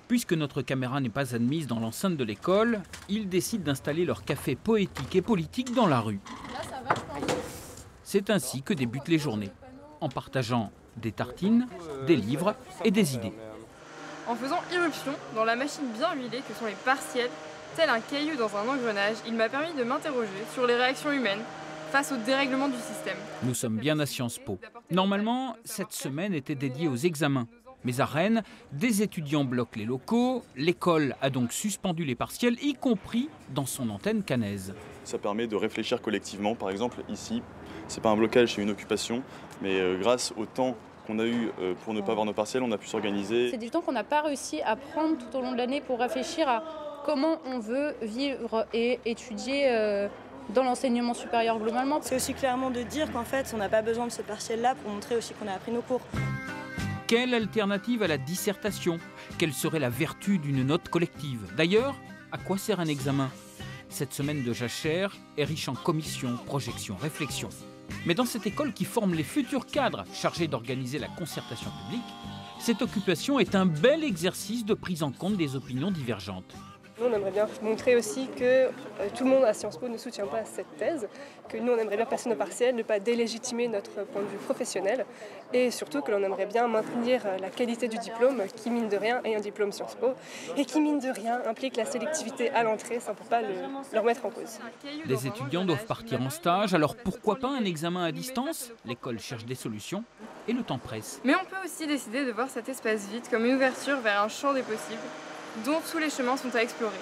Puisque notre caméra n'est pas admise dans l'enceinte de l'école, ils décident d'installer leur café poétique et politique dans la rue. C'est ainsi que débutent les journées, en partageant des tartines, des livres et des idées. En faisant irruption dans la machine bien huilée que sont les partiels, tel un caillou dans un engrenage, il m'a permis de m'interroger sur les réactions humaines face au dérèglement du système. Nous sommes bien à Sciences Po. Normalement, cette semaine était dédiée aux examens. Mais à Rennes, des étudiants bloquent les locaux. L'école a donc suspendu les partiels, y compris dans son antenne caennaise. Ça permet de réfléchir collectivement. Par exemple, ici, c'est pas un blocage, c'est une occupation. Mais grâce au temps qu'on a eu pour ne pas avoir nos partiels, on a pu s'organiser. C'est du temps qu'on n'a pas réussi à prendre tout au long de l'année pour réfléchir à comment on veut vivre et étudier dans l'enseignement supérieur globalement. C'est aussi clairement de dire qu'en fait, on n'a pas besoin de ce partiel-là pour montrer aussi qu'on a appris nos cours. Quelle alternative à la dissertation? Quelle serait la vertu d'une note collective? D'ailleurs, à quoi sert un examen? Cette semaine de jachère est riche en commissions, projections, réflexions. Mais dans cette école qui forme les futurs cadres chargés d'organiser la concertation publique, cette occupation est un bel exercice de prise en compte des opinions divergentes. Nous, on aimerait bien montrer aussi que tout le monde à Sciences Po ne soutient pas cette thèse, que nous, on aimerait bien passer nos partiels, ne pas délégitimer notre point de vue professionnel, et surtout que l'on aimerait bien maintenir la qualité du diplôme, qui mine de rien est un diplôme Sciences Po, et qui mine de rien implique la sélectivité à l'entrée, ça ne peut pas le remettre en cause. Les étudiants doivent partir en stage, alors pourquoi pas un examen à distance? L'école cherche des solutions, et le temps presse. Mais on peut aussi décider de voir cet espace vide comme une ouverture vers un champ des possibles, dont tous les chemins sont à explorer.